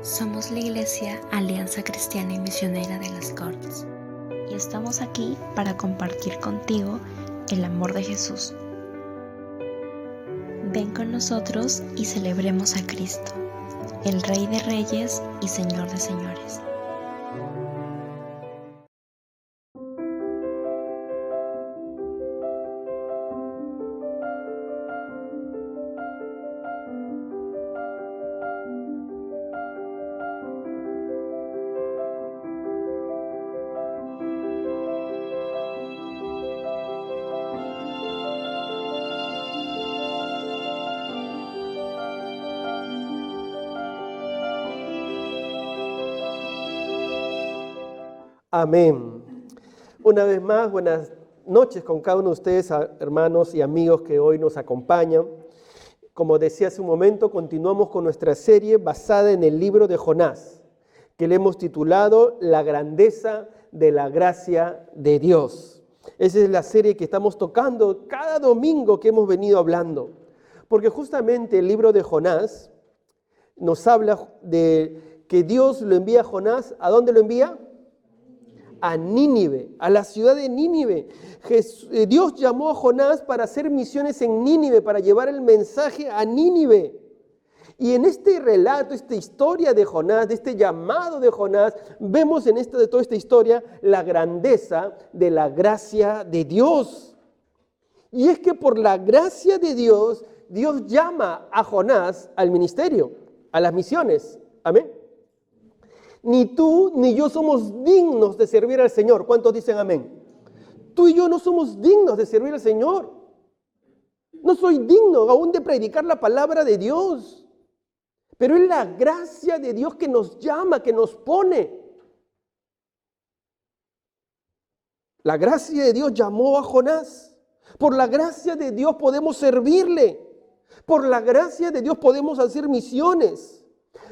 Somos la Iglesia Alianza Cristiana y Misionera de Las Corts y estamos aquí para compartir contigo el amor de Jesús. Ven con nosotros y celebremos a Cristo, el Rey de Reyes y Señor de Señores. Amén. Una vez más, buenas noches con cada uno de ustedes, hermanos y amigos que hoy nos acompañan. Como decía hace un momento, continuamos con nuestra serie basada en el libro de Jonás, que le hemos titulado La grandeza de la gracia de Dios. Esa es la serie que estamos tocando cada domingo que hemos venido hablando, porque justamente el libro de Jonás nos habla de que Dios lo envía a Jonás. ¿A dónde lo envía? A Nínive, a la ciudad de Nínive. Dios llamó a Jonás para hacer misiones en Nínive, para llevar el mensaje a Nínive. Y en este relato, esta historia de Jonás, de este llamado de Jonás, vemos en de toda esta historia la grandeza de la gracia de Dios. Y es que por la gracia de Dios, Dios llama a Jonás al ministerio, a las misiones. Amén. Ni tú ni yo somos dignos de servir al Señor. ¿Cuántos dicen amén? Tú y yo no somos dignos de servir al Señor. No soy digno aún de predicar la palabra de Dios. Pero es la gracia de Dios que nos llama, que nos pone. La gracia de Dios llamó a Jonás. Por la gracia de Dios podemos servirle. Por la gracia de Dios podemos hacer misiones.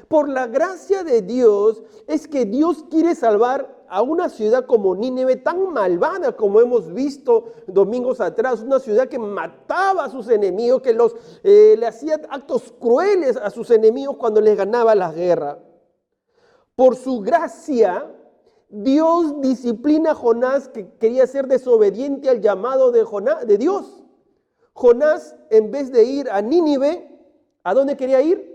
Por la gracia de Dios es que Dios quiere salvar a una ciudad como Nínive, tan malvada como hemos visto domingos atrás, una ciudad que mataba a sus enemigos, que le hacía actos crueles a sus enemigos cuando les ganaba la guerra. Por su gracia, Dios disciplina a Jonás, que quería ser desobediente al llamado de Dios. Jonás, en vez de ir a Nínive, ¿a dónde quería ir?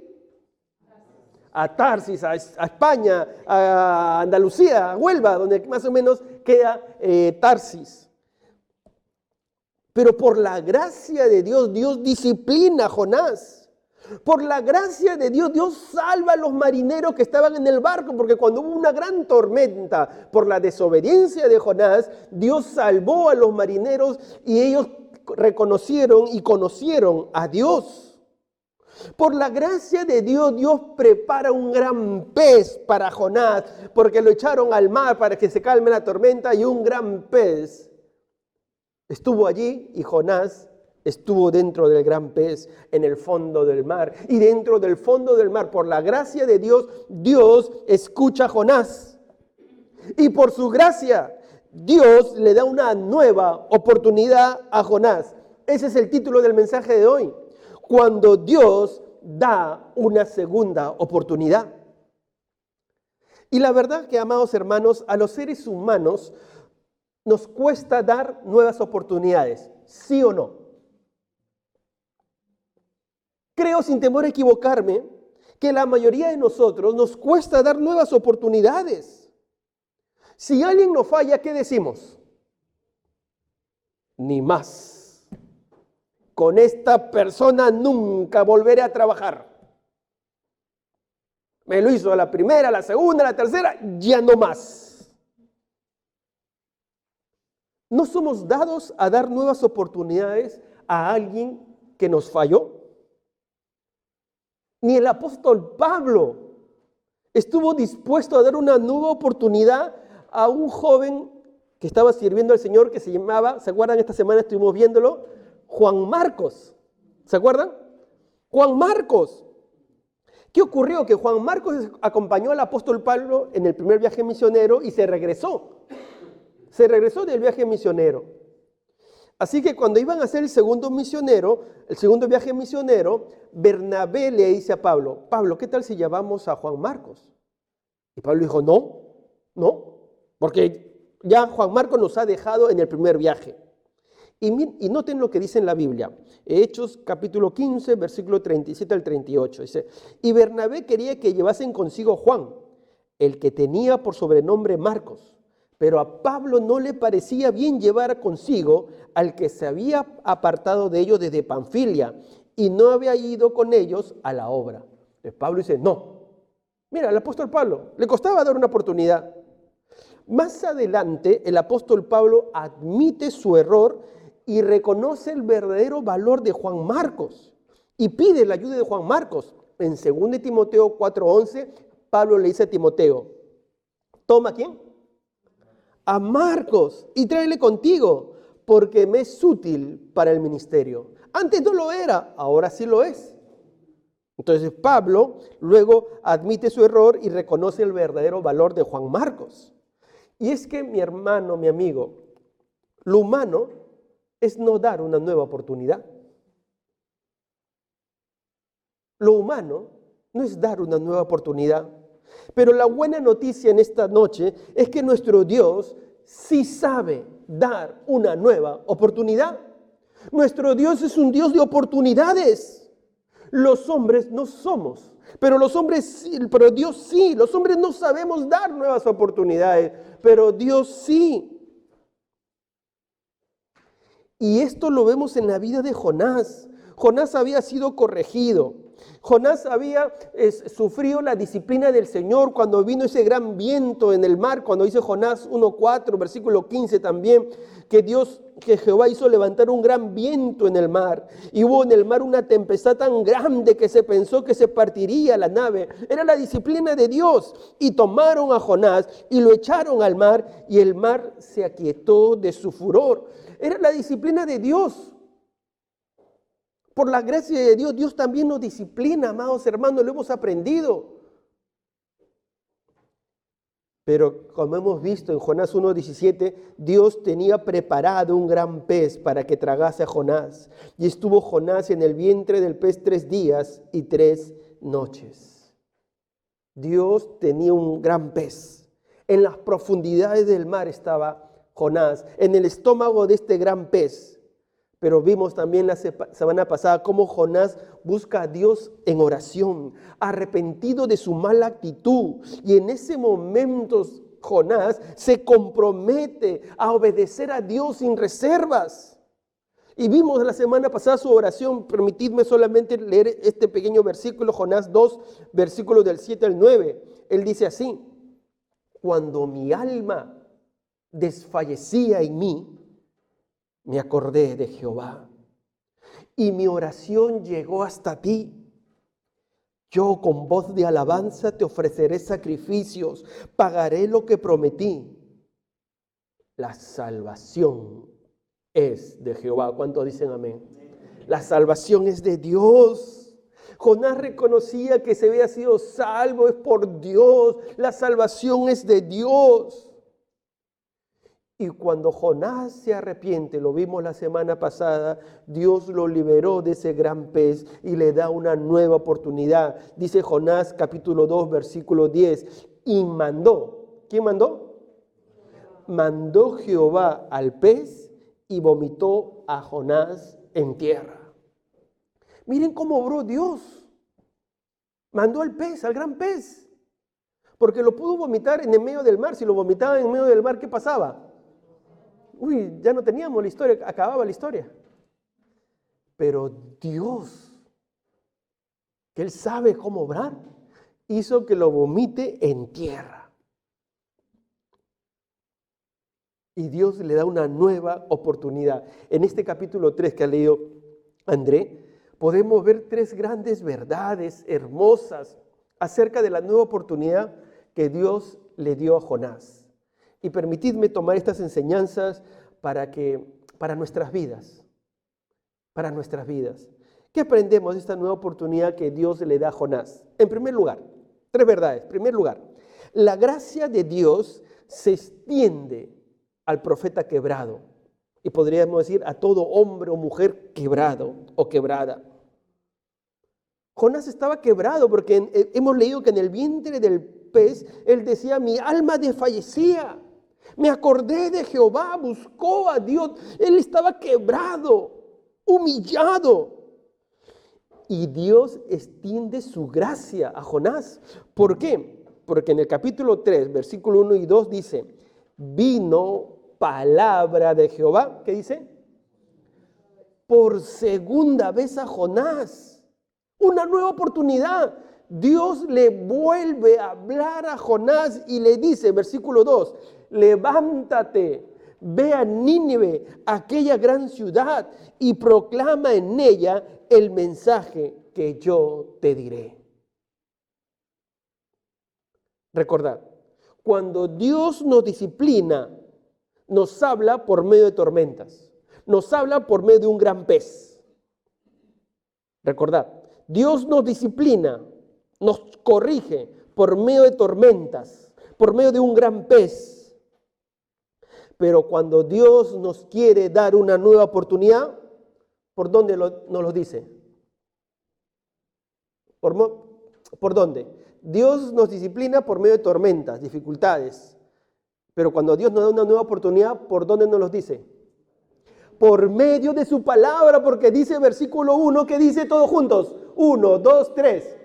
A Tarsis, a España, a Andalucía, a Huelva, donde más o menos queda Tarsis. Pero por la gracia de Dios, Dios disciplina a Jonás. Por la gracia de Dios, Dios salva a los marineros que estaban en el barco, porque cuando hubo una gran tormenta por la desobediencia de Jonás, Dios salvó a los marineros y ellos reconocieron y conocieron a Dios. Por la gracia de Dios, Dios prepara un gran pez para Jonás, porque lo echaron al mar para que se calme la tormenta, y un gran pez estuvo allí y Jonás estuvo dentro del gran pez, en el fondo del mar. Y dentro del fondo del mar, por la gracia de Dios, Dios escucha a Jonás. Y por su gracia, Dios le da una nueva oportunidad a Jonás. Ese es el título del mensaje de hoy. Cuando Dios da una segunda oportunidad. Y la verdad que, amados hermanos, a los seres humanos nos cuesta dar nuevas oportunidades, ¿sí o no? Creo, sin temor a equivocarme, que la mayoría de nosotros nos cuesta dar nuevas oportunidades. Si alguien nos falla, ¿qué decimos? Ni más. Con esta persona nunca volveré a trabajar. Me lo hizo a la primera, a la segunda, a la tercera, ya no más. ¿No somos dados a dar nuevas oportunidades a alguien que nos falló? Ni el apóstol Pablo estuvo dispuesto a dar una nueva oportunidad a un joven que estaba sirviendo al Señor, que se llamaba, ¿se acuerdan? Esta semana estuvimos viéndolo, Juan Marcos. ¿Se acuerdan? Juan Marcos. ¿Qué ocurrió? Que Juan Marcos acompañó al apóstol Pablo en el primer viaje misionero y se regresó. Se regresó del viaje misionero. Así que cuando iban a hacer el segundo viaje misionero, Bernabé le dice a Pablo, Pablo, ¿qué tal si llevamos a Juan Marcos? Y Pablo dijo, no, porque ya Juan Marcos nos ha dejado en el primer viaje. Y noten lo que dice en la Biblia, Hechos capítulo 15, versículo 37 al 38. Dice, y Bernabé quería que llevasen consigo Juan, el que tenía por sobrenombre Marcos. Pero a Pablo no le parecía bien llevar consigo al que se había apartado de ellos desde Panfilia y no había ido con ellos a la obra. Entonces Pablo dice, no. Mira, el apóstol Pablo le costaba dar una oportunidad. Más adelante, el apóstol Pablo admite su error y reconoce el verdadero valor de Juan Marcos y pide la ayuda de Juan Marcos. En 2 Timoteo 4:11, Pablo le dice a Timoteo, toma, ¿quién? A Marcos y tráele contigo, porque me es útil para el ministerio. Antes no lo era, ahora sí lo es. Entonces Pablo luego admite su error y reconoce el verdadero valor de Juan Marcos. Y es que, mi hermano, mi amigo, lo humano es no dar una nueva oportunidad. Lo humano no es dar una nueva oportunidad. Pero la buena noticia en esta noche es que nuestro Dios sí sabe dar una nueva oportunidad. Nuestro Dios es un Dios de oportunidades. Los hombres no somos, pero Dios sí. Los hombres no sabemos dar nuevas oportunidades, pero Dios sí. Y esto lo vemos en la vida de Jonás. Jonás había sido corregido. Jonás había sufrido la disciplina del Señor cuando vino ese gran viento en el mar, cuando dice Jonás 1:4, versículo 15 también, que Jehová hizo levantar un gran viento en el mar. Y hubo en el mar una tempestad tan grande que se pensó que se partiría la nave. Era la disciplina de Dios. Y tomaron a Jonás y lo echaron al mar y el mar se aquietó de su furor. Era la disciplina de Dios. Por la gracia de Dios, Dios también nos disciplina, amados hermanos, lo hemos aprendido. Pero como hemos visto en Jonás 1:17, Dios tenía preparado un gran pez para que tragase a Jonás. Y estuvo Jonás en el vientre del pez 3 días y 3 noches. Dios tenía un gran pez. En las profundidades del mar estaba Jonás, en el estómago de este gran pez. Pero vimos también la semana pasada cómo Jonás busca a Dios en oración, arrepentido de su mala actitud. Y en ese momento Jonás se compromete a obedecer a Dios sin reservas. Y vimos la semana pasada su oración. Permitidme solamente leer este pequeño versículo, Jonás 2, versículos del 7 al 9. Él dice así: cuando mi alma desfallecía en mí, me acordé de Jehová, y mi oración llegó hasta ti. Yo con voz de alabanza te ofreceré sacrificios, pagaré lo que prometí. La salvación es de Jehová. ¿Cuántos dicen amén? La salvación es de Dios. Jonás reconocía que se había sido salvo, es por Dios. La salvación es de Dios. Y cuando Jonás se arrepiente, lo vimos la semana pasada, Dios lo liberó de ese gran pez y le da una nueva oportunidad. Dice Jonás capítulo 2, versículo 10, y mandó. ¿Quién mandó? Mandó Jehová al pez y vomitó a Jonás en tierra. Miren cómo obró Dios. Mandó al pez, al gran pez. Porque lo pudo vomitar en el medio del mar. Si lo vomitaba en medio del mar, ¿qué pasaba? Ya no teníamos la historia, acababa la historia. Pero Dios, que Él sabe cómo obrar, hizo que lo vomite en tierra. Y Dios le da una nueva oportunidad. En este capítulo 3 que ha leído André, podemos ver 3 grandes verdades hermosas acerca de la nueva oportunidad que Dios le dio a Jonás. Y permitidme tomar estas enseñanzas para nuestras vidas. Para nuestras vidas. ¿Qué aprendemos de esta nueva oportunidad que Dios le da a Jonás? En primer lugar, 3 verdades. En primer lugar, la gracia de Dios se extiende al profeta quebrado. Y podríamos decir a todo hombre o mujer quebrado o quebrada. Jonás estaba quebrado porque hemos leído que en el vientre del pez él decía: mi alma desfallecía. Me acordé de Jehová, buscó a Dios. Él estaba quebrado, humillado. Y Dios extiende su gracia a Jonás. ¿Por qué? Porque en el capítulo 3, versículo 1 y 2 dice: vino palabra de Jehová. ¿Qué dice? Por segunda vez a Jonás. Una nueva oportunidad. Dios le vuelve a hablar a Jonás y le dice, versículo 2, levántate, ve a Nínive, aquella gran ciudad, y proclama en ella el mensaje que yo te diré. Recordad, cuando Dios nos disciplina, nos habla por medio de tormentas, nos habla por medio de un gran pez. Recordad, Dios nos disciplina, nos corrige por medio de tormentas, por medio de un gran pez. Pero cuando Dios nos quiere dar una nueva oportunidad, ¿por dónde nos lo dice? ¿Por dónde? Dios nos disciplina por medio de tormentas, dificultades. Pero cuando Dios nos da una nueva oportunidad, ¿por dónde nos los dice? Por medio de su palabra, porque dice versículo 1, que dice todos juntos. 1, 2, 3.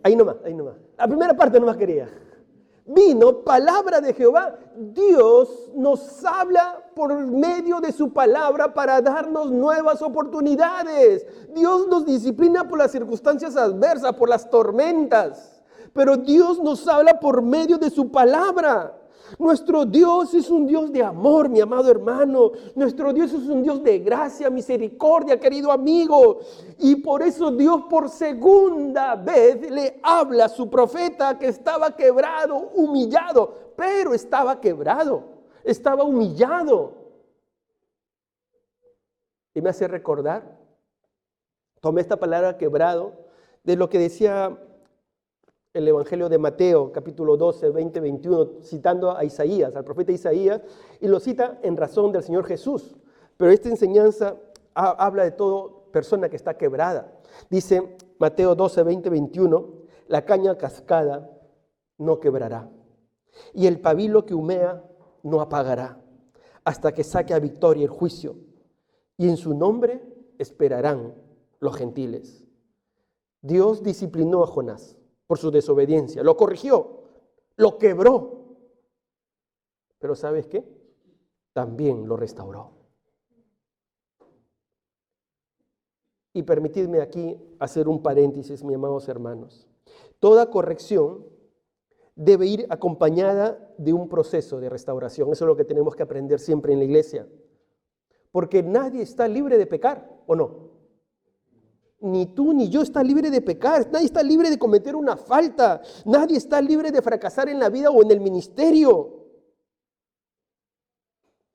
Ahí nomás. La primera parte nomás quería. Vino palabra de Jehová. Dios nos habla por medio de su palabra para darnos nuevas oportunidades. Dios nos disciplina por las circunstancias adversas, por las tormentas. Pero Dios nos habla por medio de su palabra. Nuestro Dios es un Dios de amor, mi amado hermano. Nuestro Dios es un Dios de gracia, misericordia, querido amigo. Y por eso Dios por segunda vez le habla a su profeta que estaba quebrado, humillado. Pero estaba quebrado, estaba humillado. Y me hace recordar, tomé esta palabra quebrado, de lo que decía el Evangelio de Mateo, capítulo 12, 20, 21, citando a Isaías, al profeta Isaías, y lo cita en razón del Señor Jesús. Pero esta enseñanza habla de toda persona que está quebrada. Dice Mateo 12, 20, 21, la caña cascada no quebrará, y el pabilo que humea no apagará, hasta que saque a victoria el juicio, y en su nombre esperarán los gentiles. Dios disciplinó a Jonás por su desobediencia, lo corrigió, lo quebró. Pero ¿sabes qué? También lo restauró. Y permitidme aquí hacer un paréntesis, mis amados hermanos. Toda corrección debe ir acompañada de un proceso de restauración. Eso es lo que tenemos que aprender siempre en la iglesia. Porque nadie está libre de pecar, ¿o no? Ni tú ni yo está libre de pecar. Nadie está libre de cometer una falta. Nadie está libre de fracasar en la vida o en el ministerio.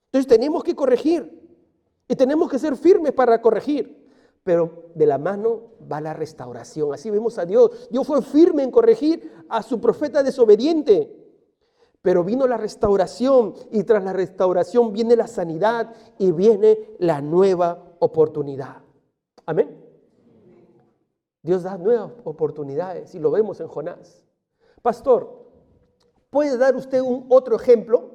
Entonces tenemos que corregir. Y tenemos que ser firmes para corregir. Pero de la mano va la restauración. Así vemos a Dios. Dios fue firme en corregir a su profeta desobediente. Pero vino la restauración. Y tras la restauración viene la sanidad. Y viene la nueva oportunidad. Amén. Dios da nuevas oportunidades y lo vemos en Jonás. Pastor, ¿puede dar usted otro ejemplo?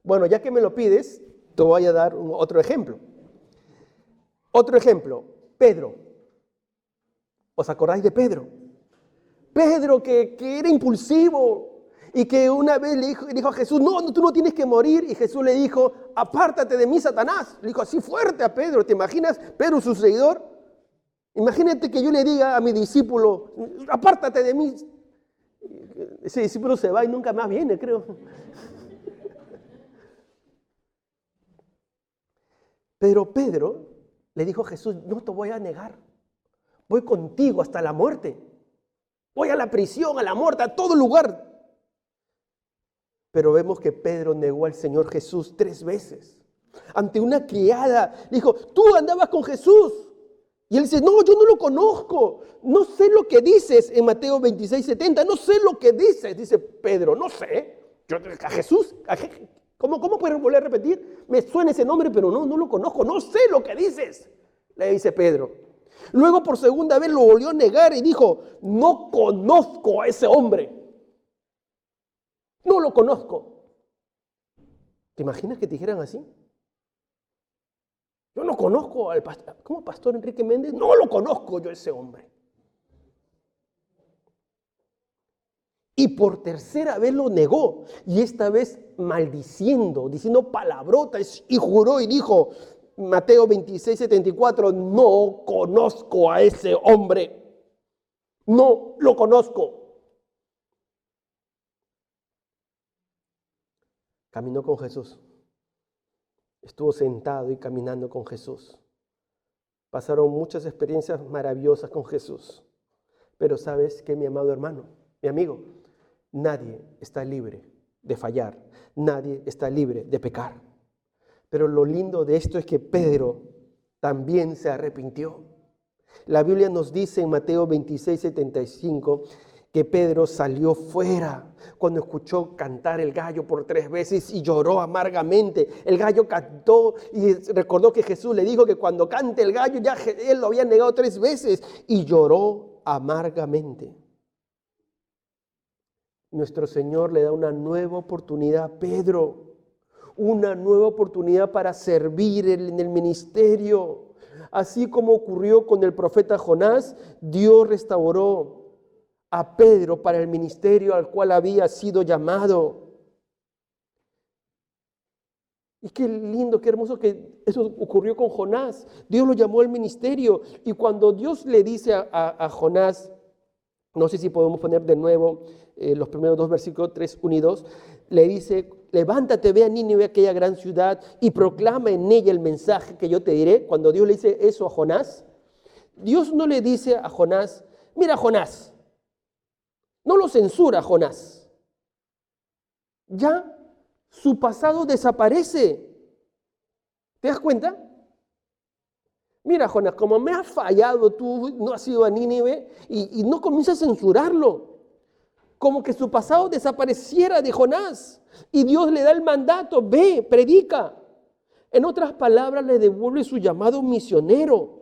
Bueno, ya que me lo pides, te voy a dar otro ejemplo. Otro ejemplo, Pedro. ¿Os acordáis de Pedro? Pedro que era impulsivo y que una vez le dijo a Jesús, no, tú no tienes que morir. Y Jesús le dijo, apártate de mí, Satanás. Le dijo así fuerte a Pedro. ¿Te imaginas Pedro, su seguidor? Imagínate que yo le diga a mi discípulo, apártate de mí. Ese discípulo se va y nunca más viene, creo. Pero Pedro le dijo a Jesús, no te voy a negar. Voy contigo hasta la muerte. Voy a la prisión, a la muerte, a todo lugar. Pero vemos que Pedro negó al Señor Jesús 3 veces. Ante una criada, le dijo, tú andabas con Jesús. Y él dice, no, yo no lo conozco, no sé lo que dices en Mateo 26, 70, no sé lo que dices, dice Pedro, no sé, A Jesús, ¿cómo puedes volver a repetir? Me suena ese nombre, pero no lo conozco, no sé lo que dices, le dice Pedro. Luego por segunda vez lo volvió a negar y dijo, no conozco a ese hombre. No lo conozco. ¿Te imaginas que te dijeran así? Yo no conozco al pastor. ¿Cómo pastor Enrique Méndez? No lo conozco yo a ese hombre. Y por tercera vez lo negó. Y esta vez maldiciendo, diciendo palabrotas, y juró y dijo, Mateo 26:74, no conozco a ese hombre. No lo conozco. Caminó con Jesús. Estuvo sentado y caminando con Jesús. Pasaron muchas experiencias maravillosas con Jesús. Pero ¿sabes qué, mi amado hermano, mi amigo? Nadie está libre de fallar. Nadie está libre de pecar. Pero lo lindo de esto es que Pedro también se arrepintió. La Biblia nos dice en Mateo 26:75 que Pedro salió fuera cuando escuchó cantar el gallo por 3 veces y lloró amargamente. El gallo cantó y recordó que Jesús le dijo que cuando cante el gallo ya él lo había negado 3 veces y lloró amargamente. Nuestro Señor le da una nueva oportunidad a Pedro, una nueva oportunidad para servir en el ministerio. Así como ocurrió con el profeta Jonás, Dios restauró a Pedro para el ministerio al cual había sido llamado. Y qué lindo, qué hermoso que eso ocurrió con Jonás. Dios lo llamó al ministerio. Y cuando Dios le dice a Jonás, no sé si podemos poner de nuevo los primeros 2 versículos, 3, 1 y 2, le dice, levántate, ve a Nínive, aquella gran ciudad, y proclama en ella el mensaje que yo te diré. Cuando Dios le dice eso a Jonás, Dios no le dice a Jonás, mira Jonás, no lo censura Jonás. Ya su pasado desaparece. ¿Te das cuenta? Mira, Jonás, como me has fallado, tú no has ido a Nínive y no comienza a censurarlo. Como que su pasado desapareciera de Jonás. Y Dios le da el mandato, ve, predica. En otras palabras, le devuelve su llamado misionero.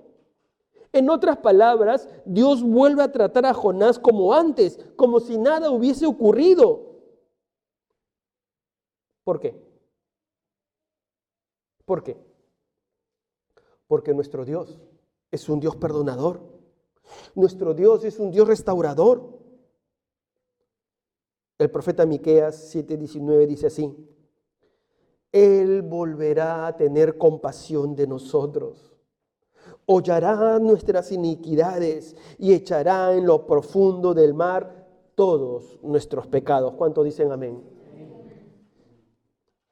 En otras palabras, Dios vuelve a tratar a Jonás como antes, como si nada hubiese ocurrido. ¿Por qué? ¿Por qué? Porque nuestro Dios es un Dios perdonador. Nuestro Dios es un Dios restaurador. El profeta Miqueas 7:19 dice así: Él volverá a tener compasión de nosotros, hollará nuestras iniquidades y echará en lo profundo del mar todos nuestros pecados. ¿Cuántos dicen amén?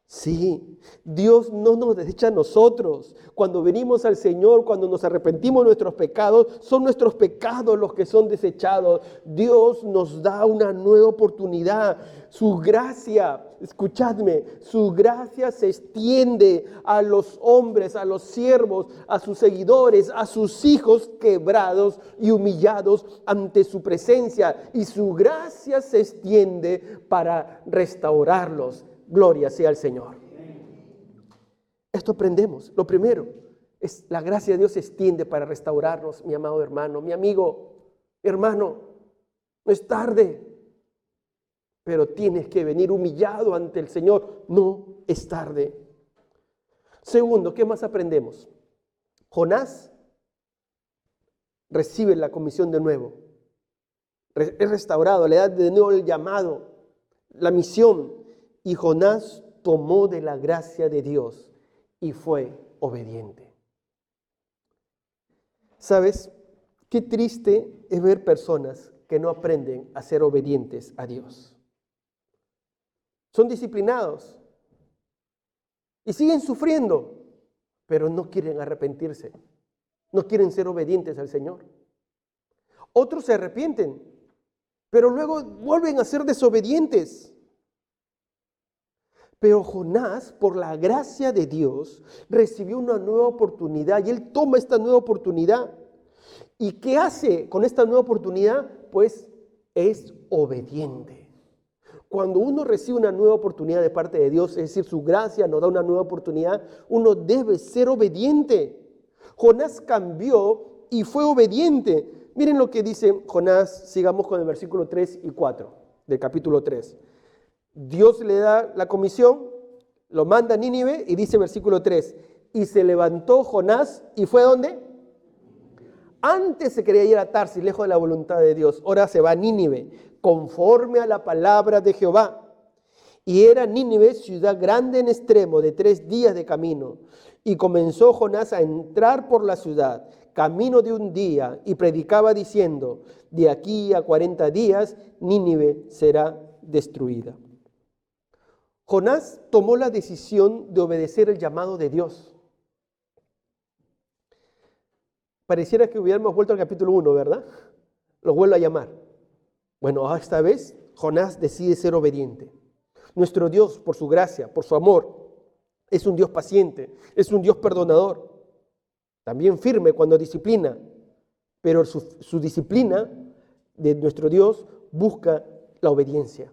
Sí, Dios no nos desecha a nosotros. Cuando venimos al Señor, cuando nos arrepentimos de nuestros pecados, son nuestros pecados los que son desechados. Dios nos da una nueva oportunidad. Su gracia, escuchadme, su gracia se extiende a los hombres, a los siervos, a sus seguidores, a sus hijos quebrados y humillados ante su presencia. Y su gracia se extiende para restaurarlos. Gloria sea al Señor. Esto aprendemos. Lo primero es la gracia de Dios se extiende para restaurarnos, mi amado hermano, mi amigo, hermano. No es tarde, pero tienes que venir humillado ante el Señor. No es tarde. Segundo, ¿qué más aprendemos? Jonás recibe la comisión de nuevo. Es restaurado, le da de nuevo el llamado, la misión. Y Jonás tomó de la gracia de Dios y fue obediente. ¿Sabes? Qué triste es ver personas que no aprenden a ser obedientes a Dios. Son disciplinados y siguen sufriendo, pero no quieren arrepentirse. No quieren ser obedientes al Señor. Otros se arrepienten, pero luego vuelven a ser desobedientes. Pero Jonás, por la gracia de Dios, recibió una nueva oportunidad y él toma esta nueva oportunidad. ¿Y qué hace con esta nueva oportunidad? Pues es obediente. Cuando uno recibe una nueva oportunidad de parte de Dios, es decir, su gracia nos da una nueva oportunidad, uno debe ser obediente. Jonás cambió y fue obediente. Miren lo que dice Jonás, sigamos con el versículo 3 y 4 del capítulo 3. Dios le da la comisión, lo manda a Nínive y dice versículo 3, y se levantó Jonás y fue ¿a dónde? Antes se quería ir a Tarsis, lejos de la voluntad de Dios. Ahora se va a Nínive, conforme a la palabra de Jehová. Y era Nínive ciudad grande en extremo, de 3 días de camino. Y comenzó Jonás a entrar por la ciudad, camino de 1 día, y predicaba diciendo, de aquí a 40 días Nínive será destruida. Jonás tomó la decisión de obedecer el llamado de Dios. Pareciera que hubiéramos vuelto al capítulo 1, ¿verdad? Lo vuelvo a llamar. Bueno, esta vez Jonás decide ser obediente. Nuestro Dios, por su gracia, por su amor, es un Dios paciente, es un Dios perdonador. También firme cuando disciplina, pero su disciplina de nuestro Dios busca la obediencia.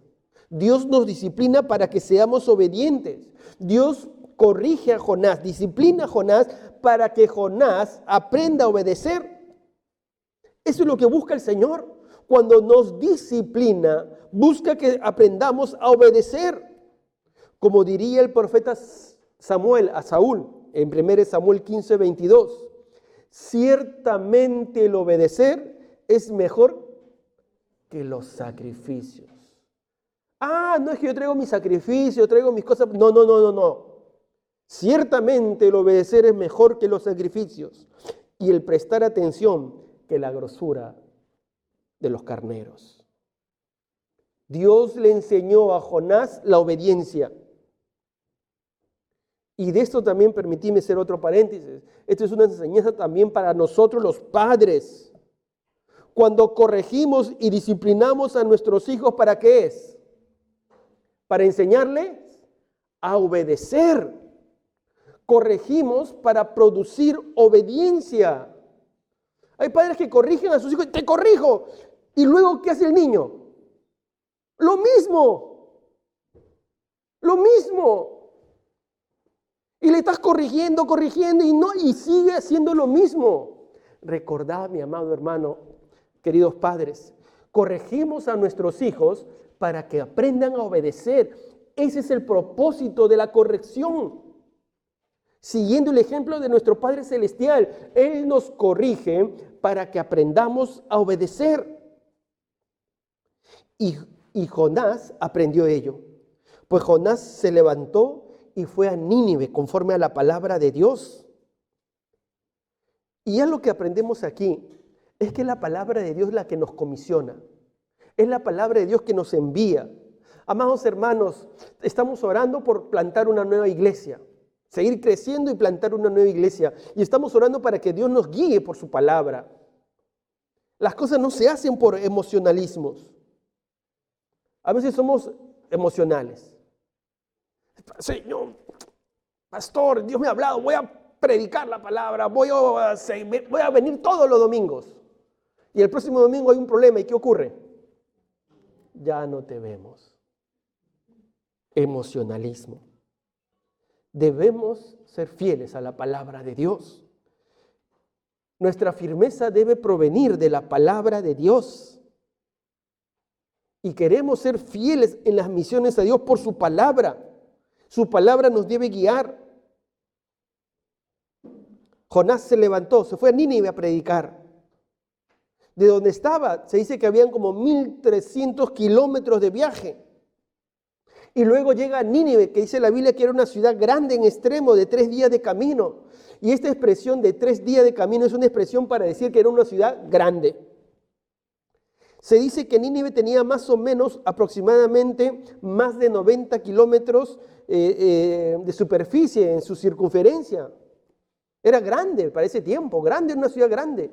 Dios nos disciplina para que seamos obedientes. Dios corrige a Jonás, disciplina a Jonás para que Jonás aprenda a obedecer. Eso es lo que busca el Señor. Cuando nos disciplina, busca que aprendamos a obedecer. Como diría el profeta Samuel a Saúl, en 1 Samuel 15, 22. Ciertamente el obedecer es mejor que los sacrificios. No es que yo traigo mi sacrificio, traigo mis cosas. No. Ciertamente el obedecer es mejor que los sacrificios y el prestar atención que la grosura de los carneros. Dios le enseñó a Jonás la obediencia. Y de esto también permitíme hacer otro paréntesis. Esto es una enseñanza también para nosotros los padres. Cuando corregimos y disciplinamos a nuestros hijos, ¿para qué es? Para enseñarles a obedecer. Corregimos para producir obediencia. Hay padres que corrigen a sus hijos, te corrijo. ¿Y luego qué hace el niño? Lo mismo. Y le estás corrigiendo y sigue haciendo lo mismo. Recordad, mi amado hermano, queridos padres, corregimos a nuestros hijos para que aprendan a obedecer. Ese es el propósito de la corrección. Siguiendo el ejemplo de nuestro Padre Celestial, Él nos corrige para que aprendamos a obedecer. Y Jonás aprendió ello. Pues Jonás se levantó y fue a Nínive conforme a la palabra de Dios. Y ya lo que aprendemos aquí es que la palabra de Dios es la que nos comisiona. Es la palabra de Dios que nos envía. Amados hermanos, estamos orando por plantar una nueva iglesia. Seguir creciendo y plantar una nueva iglesia. Y estamos orando para que Dios nos guíe por su palabra. Las cosas no se hacen por emocionalismos. A veces somos emocionales. Señor, pastor, Dios me ha hablado, voy a predicar la palabra, voy a venir todos los domingos. Y el próximo domingo hay un problema. ¿Y qué ocurre? Ya no te vemos. Emocionalismo. Debemos ser fieles a la palabra de Dios. Nuestra firmeza debe provenir de la palabra de Dios. Y queremos ser fieles en las misiones a Dios por su palabra. Su palabra nos debe guiar. Jonás se levantó, se fue a Nínive a predicar. De donde estaba, se dice que habían como 1,300 kilómetros de viaje. Y luego llega a Nínive, que dice la Biblia que era una ciudad grande en extremo, de 3 días de camino. Y esta expresión de 3 días de camino es una expresión para decir que era una ciudad grande. Se dice que Nínive tenía más o menos aproximadamente más de 90 kilómetros de superficie en su circunferencia. Era grande para ese tiempo, grande, una ciudad grande.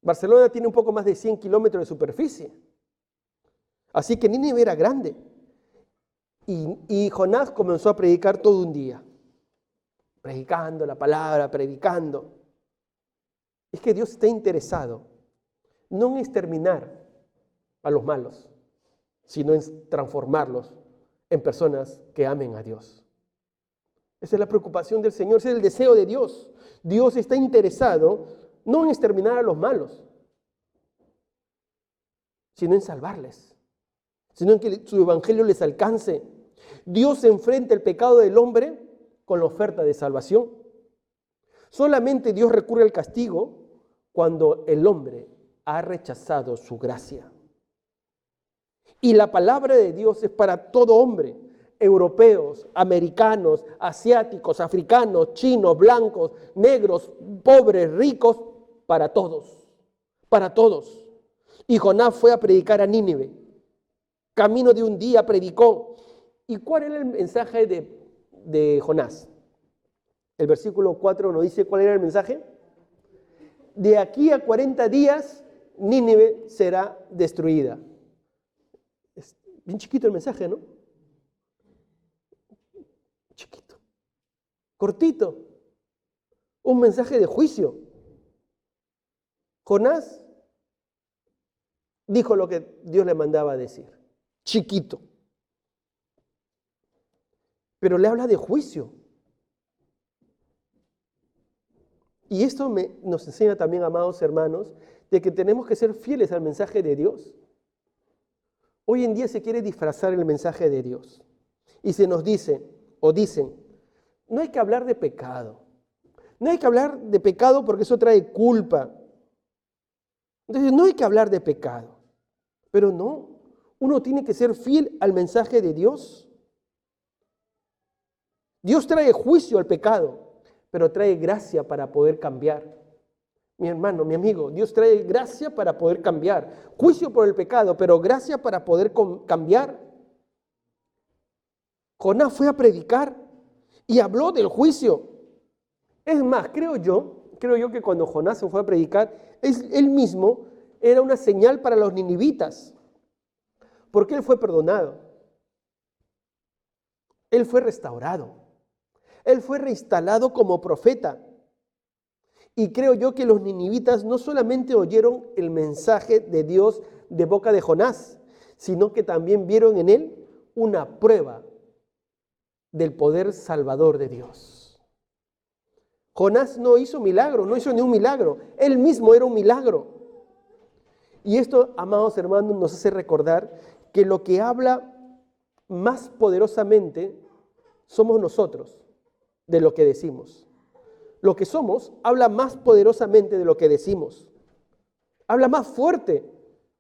Barcelona tiene un poco más de 100 kilómetros de superficie. Así que Nínive era grande. Y Jonás comenzó a predicar todo un día. Predicando la palabra, predicando. Es que Dios está interesado no en exterminar a los malos, sino en transformarlos en personas que amen a Dios. Esa es la preocupación del Señor, ese es el deseo de Dios. Dios está interesado no en exterminar a los malos, sino en salvarles, sino en que su evangelio les alcance. Dios enfrenta el pecado del hombre con la oferta de salvación. Solamente Dios recurre al castigo cuando el hombre ha rechazado su gracia. Y la palabra de Dios es para todo hombre, europeos, americanos, asiáticos, africanos, chinos, blancos, negros, pobres, ricos, para todos, para todos. Y Jonás fue a predicar a Nínive. Camino de un día predicó. ¿Y cuál era el mensaje de Jonás? El versículo 4 nos dice cuál era el mensaje. De aquí a 40 días, Nínive será destruida. Es bien chiquito el mensaje, ¿no? Chiquito. Cortito. Un mensaje de juicio. Jonás dijo lo que Dios le mandaba a decir. Chiquito. Pero le habla de juicio. Y esto nos enseña también, amados hermanos, de que tenemos que ser fieles al mensaje de Dios. Hoy en día se quiere disfrazar el mensaje de Dios. Y se nos dice, o dicen, no hay que hablar de pecado. No hay que hablar de pecado porque eso trae culpa. Entonces no hay que hablar de pecado. Pero no, uno tiene que ser fiel al mensaje de Dios. Dios trae juicio al pecado, pero trae gracia para poder cambiar. Mi hermano, mi amigo, Dios trae gracia para poder cambiar. Juicio por el pecado, pero gracia para poder cambiar. Jonás fue a predicar y habló del juicio. Es más, creo yo que cuando Jonás se fue a predicar, él mismo era una señal para los ninivitas, porque él fue perdonado. Él fue restaurado. Él fue reinstalado como profeta. Y creo yo que los ninivitas no solamente oyeron el mensaje de Dios de boca de Jonás, sino que también vieron en él una prueba del poder salvador de Dios. Jonás no hizo milagro, no hizo ni un milagro. Él mismo era un milagro. Y esto, amados hermanos, nos hace recordar que lo que habla más poderosamente somos nosotros de lo que decimos. Lo que somos habla más poderosamente de lo que decimos. Habla más fuerte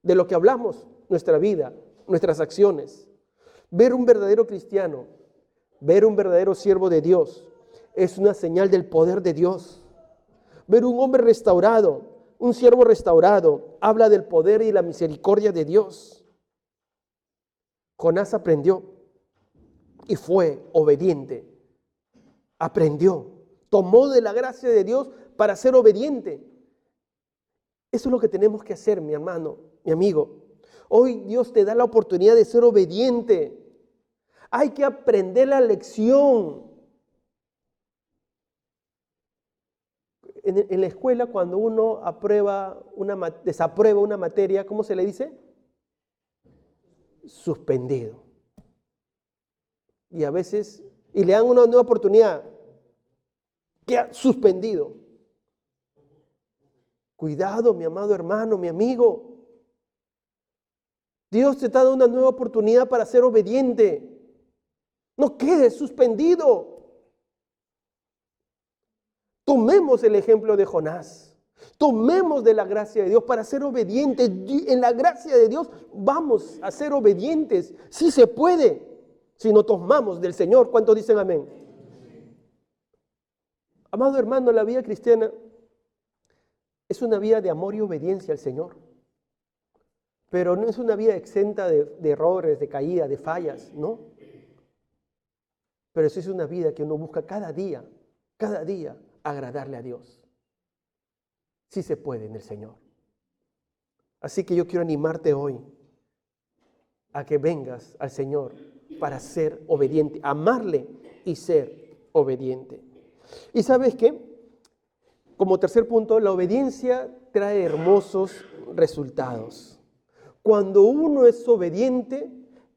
de lo que hablamos, nuestra vida, nuestras acciones. Ver un verdadero cristiano, ver un verdadero siervo de Dios, es una señal del poder de Dios. Ver un hombre restaurado, un siervo restaurado, habla del poder y la misericordia de Dios. Jonás aprendió y fue obediente. Aprendió, tomó de la gracia de Dios para ser obediente. Eso es lo que tenemos que hacer, mi hermano, mi amigo. Hoy Dios te da la oportunidad de ser obediente. Hay que aprender la lección. En la escuela, cuando uno desaprueba una materia, ¿cómo se le dice? Suspendido. Y a veces, y le dan una nueva oportunidad, queda suspendido. Cuidado, mi amado hermano, mi amigo. Dios te está dando una nueva oportunidad para ser obediente. No quedes suspendido. Tomemos el ejemplo de Jonás. Tomemos de la gracia de Dios para ser obedientes. En la gracia de Dios vamos a ser obedientes. Sí se puede, si nos tomamos del Señor. ¿Cuántos dicen amén? Amado hermano, la vida cristiana es una vida de amor y obediencia al Señor. Pero no es una vida exenta de errores, de caídas, de fallas, ¿no? Pero sí es una vida que uno busca cada día agradarle a Dios. Sí se puede en el Señor. Así que yo quiero animarte hoy a que vengas al Señor para ser obediente, amarle y ser obediente. ¿Y sabes qué? Como tercer punto, la obediencia trae hermosos resultados. Cuando uno es obediente,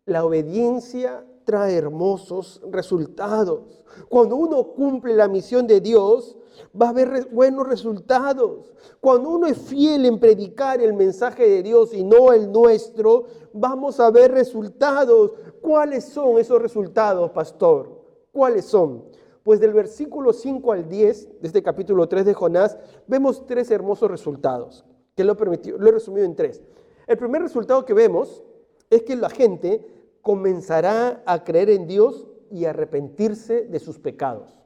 la obediencia trae hermosos resultados. Cuando uno cumple la misión de Dios, va a haber buenos resultados. Cuando uno es fiel en predicar el mensaje de Dios y no el nuestro, vamos a ver resultados. ¿Cuáles son esos resultados, pastor? ¿Cuáles son? Pues del versículo 5 al 10 de este capítulo 3 de Jonás, vemos 3 hermosos resultados, que lo he resumido en 3. El primer resultado que vemos es que la gente comenzará a creer en Dios y a arrepentirse de sus pecados.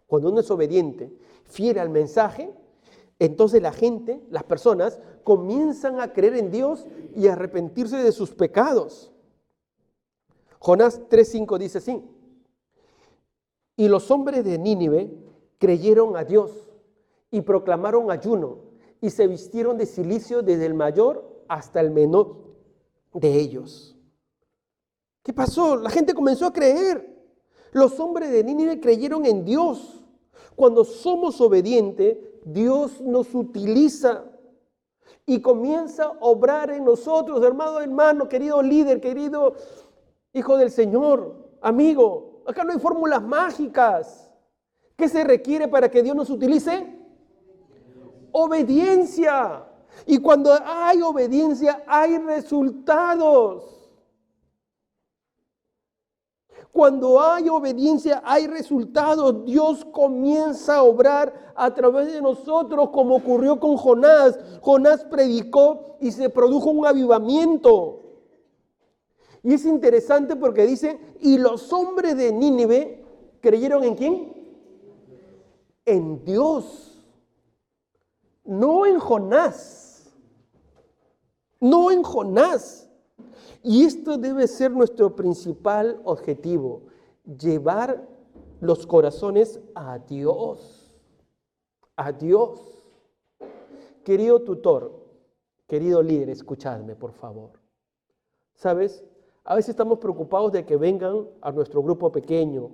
Cuando uno es obediente, fiel al mensaje, entonces la gente, las personas, comienzan a creer en Dios y a arrepentirse de sus pecados. Jonás 3:5 dice así: y los hombres de Nínive creyeron a Dios y proclamaron ayuno y se vistieron de cilicio desde el mayor hasta el menor de ellos. ¿Qué pasó? La gente comenzó a creer. Los hombres de Nínive creyeron en Dios. Cuando somos obedientes, Dios nos utiliza y comienza a obrar en nosotros, hermano, querido líder, querido hijo del Señor, amigo. Acá no hay fórmulas mágicas. ¿Qué se requiere para que Dios nos utilice? Obediencia. Y cuando hay obediencia, hay resultados. Cuando hay obediencia, hay resultados. Dios comienza a obrar a través de nosotros, como ocurrió con Jonás. Jonás predicó y se produjo un avivamiento. Y es interesante porque dice, y los hombres de Nínive creyeron ¿en quién? En Dios. No en Jonás. No en Jonás. Y esto debe ser nuestro principal objetivo, llevar los corazones a Dios. A Dios. Querido tutor, querido líder, escuchadme, por favor. ¿Sabes? A veces estamos preocupados de que vengan a nuestro grupo pequeño.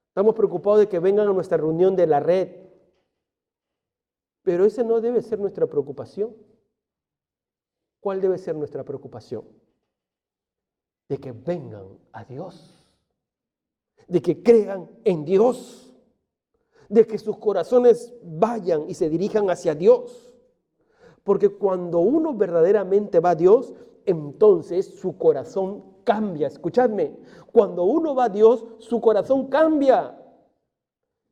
Estamos preocupados de que vengan a nuestra reunión de la red. Pero esa no debe ser nuestra preocupación. ¿Cuál debe ser nuestra preocupación? De que vengan a Dios. De que crean en Dios. De que sus corazones vayan y se dirijan hacia Dios. Porque cuando uno verdaderamente va a Dios, entonces su corazón cambia. Escuchadme, cuando uno va a Dios, su corazón cambia.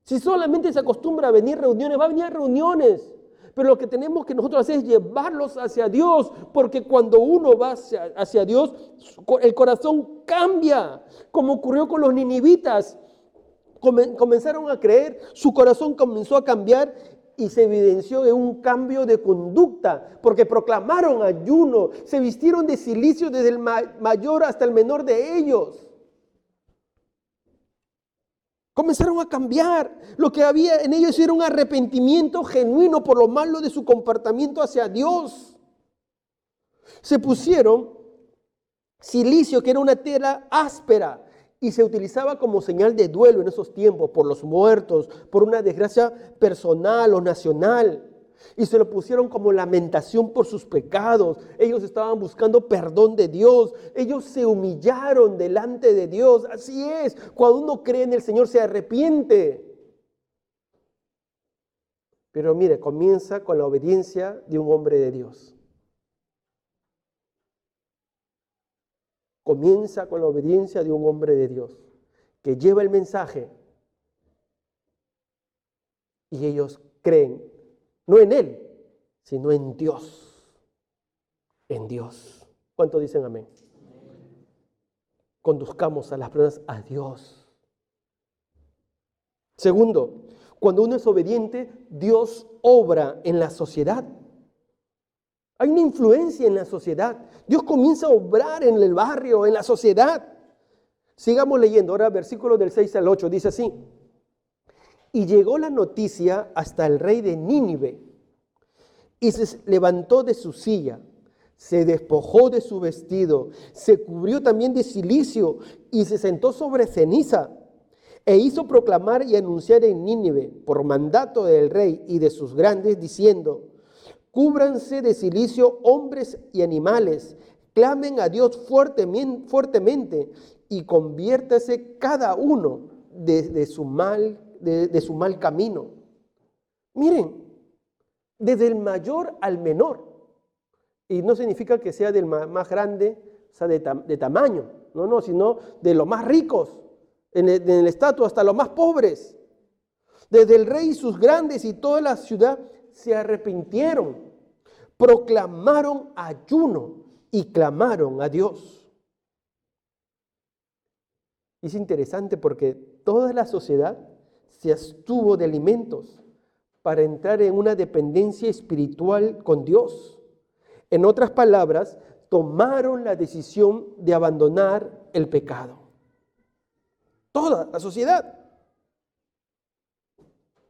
Si solamente se acostumbra a venir a reuniones, va a venir a reuniones. Pero lo que tenemos que nosotros hacer es llevarlos hacia Dios, porque cuando uno va hacia Dios, el corazón cambia, como ocurrió con los ninivitas. Comenzaron a creer, su corazón comenzó a cambiar y se evidenció en un cambio de conducta, porque proclamaron ayuno, se vistieron de cilicio desde el mayor hasta el menor de ellos. Comenzaron a cambiar. Lo que había en ellos era un arrepentimiento genuino por lo malo de su comportamiento hacia Dios. Se pusieron cilicio, que era una tela áspera, y se utilizaba como señal de duelo en esos tiempos por los muertos, por una desgracia personal o nacional. Y se lo pusieron como lamentación por sus pecados. Ellos estaban buscando perdón de Dios. Ellos se humillaron delante de Dios. Así es, cuando uno cree en el Señor se arrepiente. Pero mire, comienza con la obediencia de un hombre de Dios. Comienza con la obediencia de un hombre de Dios que lleva el mensaje y ellos creen, no en Él, sino en Dios. En Dios. ¿Cuántos dicen amén? Conduzcamos a las personas a Dios. Segundo, cuando uno es obediente, Dios obra en la sociedad. Hay una influencia en la sociedad. Dios comienza a obrar en el barrio, en la sociedad. Sigamos leyendo. Ahora versículos del 6 al 8. Dice así. Y llegó la noticia hasta el rey de Nínive. Y se levantó de su silla. Se despojó de su vestido. Se cubrió también de cilicio. Y se sentó sobre ceniza. E hizo proclamar y anunciar en Nínive, por mandato del rey y de sus grandes, diciendo: Cúbranse de cilicio hombres y animales. Clamen a Dios fuertemente y conviértase cada uno de su mal camino. Miren, desde el mayor al menor. Y no significa que sea del más grande, o sea, de tamaño, no, sino de los más ricos, en el estatus, hasta los más pobres. Desde el rey y sus grandes y toda la ciudad se arrepintieron, proclamaron ayuno y clamaron a Dios. Es interesante porque toda la sociedad se abstuvo de alimentos para entrar en una dependencia espiritual con Dios. En otras palabras, tomaron la decisión de abandonar el pecado. Toda la sociedad.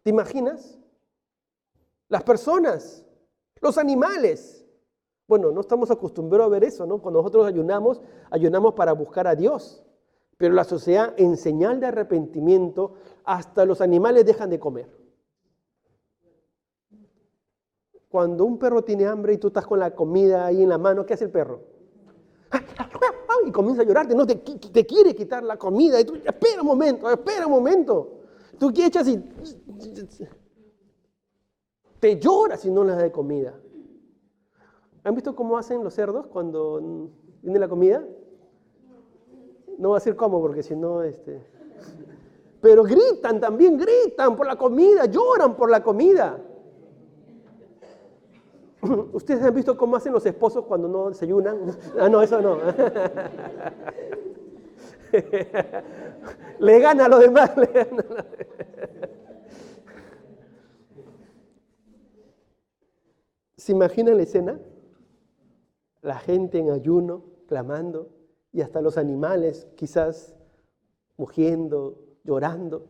¿Te imaginas? Las personas, los animales. Bueno, no estamos acostumbrados a ver eso, ¿no? Cuando nosotros ayunamos para buscar a Dios. Pero la sociedad, en señal de arrepentimiento, hasta los animales dejan de comer. Cuando un perro tiene hambre y tú estás con la comida ahí en la mano, ¿qué hace el perro? Y comienza a llorarte, no, te quiere quitar la comida. Y tú, espera un momento. Tú que echas y te llora si no les das de comida. ¿Han visto cómo hacen los cerdos cuando viene la comida? No voy a decir cómo, porque si no, Pero gritan por la comida, lloran por la comida. ¿Ustedes han visto cómo hacen los esposos cuando no desayunan? Ah, no, eso no. Le gana a los demás. ¿Se imaginan la escena? La gente en ayuno, clamando, y hasta los animales quizás mugiendo, llorando.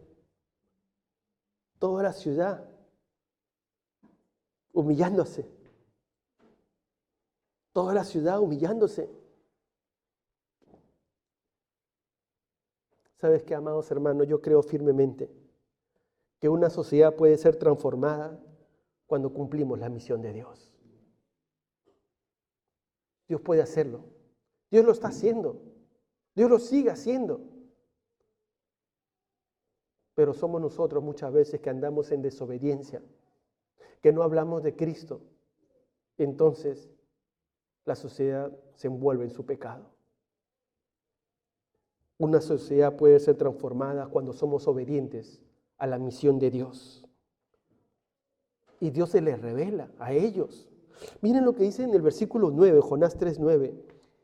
Toda la ciudad humillándose. Toda la ciudad humillándose. ¿Sabes qué, amados hermanos? Yo creo firmemente que una sociedad puede ser transformada cuando cumplimos la misión de Dios. Dios puede hacerlo. Dios lo está haciendo. Dios lo sigue haciendo. Pero somos nosotros muchas veces que andamos en desobediencia, que no hablamos de Cristo. Entonces, la sociedad se envuelve en su pecado. Una sociedad puede ser transformada cuando somos obedientes a la misión de Dios. Y Dios se les revela a ellos. Miren lo que dice en el versículo 9, Jonás 3:9.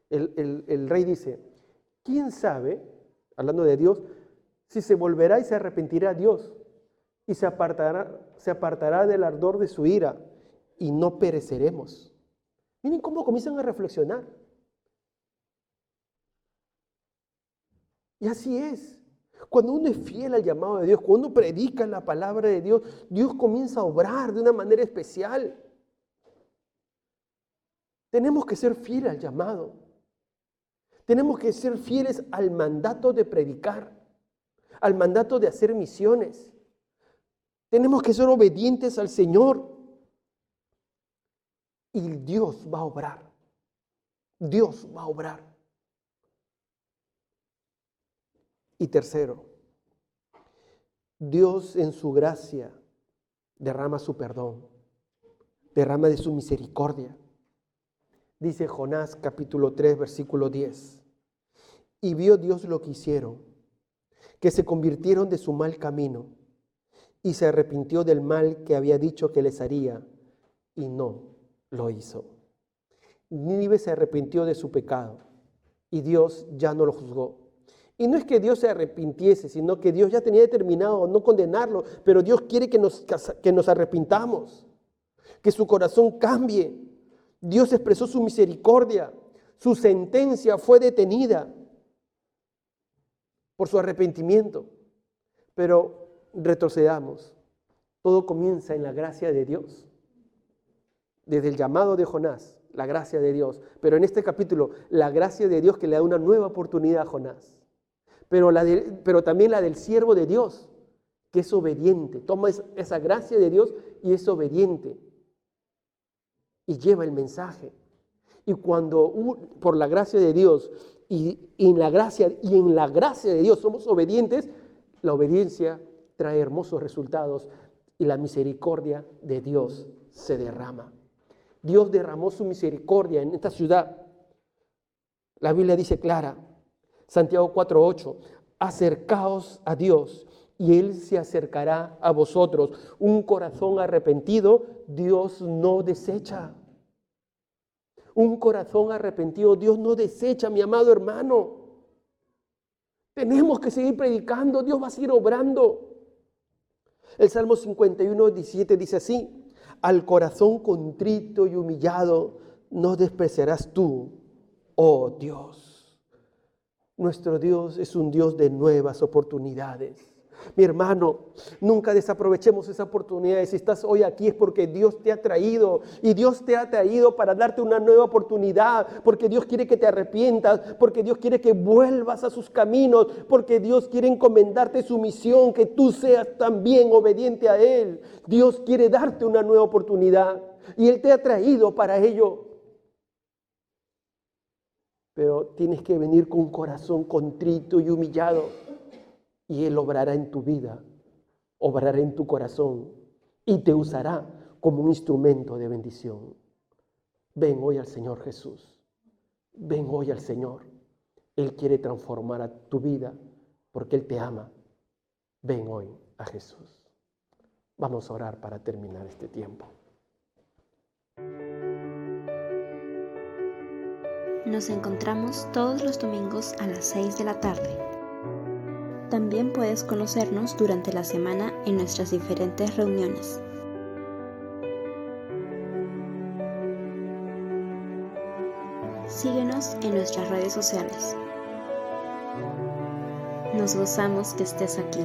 El rey dice, ¿quién sabe, hablando de Dios, si se volverá y se arrepentirá Dios y se apartará del ardor de su ira y no pereceremos? Miren cómo comienzan a reflexionar. Y así es. Cuando uno es fiel al llamado de Dios, cuando uno predica la palabra de Dios, Dios comienza a obrar de una manera especial. Tenemos que ser fieles al llamado. Tenemos que ser fieles al mandato de predicar, al mandato de hacer misiones. Tenemos que ser obedientes al Señor. Y Dios va a obrar. Dios va a obrar. Y tercero, Dios en su gracia derrama su perdón, derrama de su misericordia. Dice Jonás capítulo 3, versículo 10. Y vio Dios lo que hicieron, que se convirtieron de su mal camino y se arrepintió del mal que había dicho que les haría y no lo hizo. Nínive se arrepintió de su pecado y Dios ya no lo juzgó. Y no es que Dios se arrepintiese, sino que Dios ya tenía determinado no condenarlo, pero Dios quiere que nos arrepintamos, que su corazón cambie. Dios expresó su misericordia, su sentencia fue detenida por su arrepentimiento. Pero retrocedamos, todo comienza en la gracia de Dios. Desde el llamado de Jonás, la gracia de Dios. Pero en este capítulo, la gracia de Dios que le da una nueva oportunidad a Jonás. Pero también la del siervo de Dios, que es obediente. Toma esa gracia de Dios y es obediente. y lleva el mensaje. Y cuando por la gracia de Dios y en la gracia de Dios somos obedientes, la obediencia trae hermosos resultados y la misericordia de Dios se derrama. Dios derramó su misericordia en esta ciudad. La Biblia dice clara, Santiago 4:8, acercaos a Dios y Él se acercará a vosotros. Un corazón arrepentido, Dios no desecha. Un corazón arrepentido, Dios no desecha, mi amado hermano. Tenemos que seguir predicando, Dios va a seguir obrando. El Salmo 51:17 dice así, al corazón contrito y humillado no despreciarás tú, oh Dios. Nuestro Dios es un Dios de nuevas oportunidades. Mi hermano, nunca desaprovechemos esa oportunidad. Si estás hoy aquí es porque Dios te ha traído y Dios te ha traído para darte una nueva oportunidad, porque Dios quiere que te arrepientas, porque Dios quiere que vuelvas a sus caminos, porque Dios quiere encomendarte su misión, que tú seas también obediente a Él. Dios quiere darte una nueva oportunidad y Él te ha traído para ello. Pero tienes que venir con un corazón contrito y humillado. Y Él obrará en tu vida, obrará en tu corazón y te usará como un instrumento de bendición. Ven hoy al Señor Jesús. Ven hoy al Señor. Él quiere transformar a tu vida porque Él te ama. Ven hoy a Jesús. Vamos a orar para terminar este tiempo. Nos encontramos todos los domingos a las 6 de la tarde. También puedes conocernos durante la semana en nuestras diferentes reuniones. Síguenos en nuestras redes sociales. Nos gozamos que estés aquí.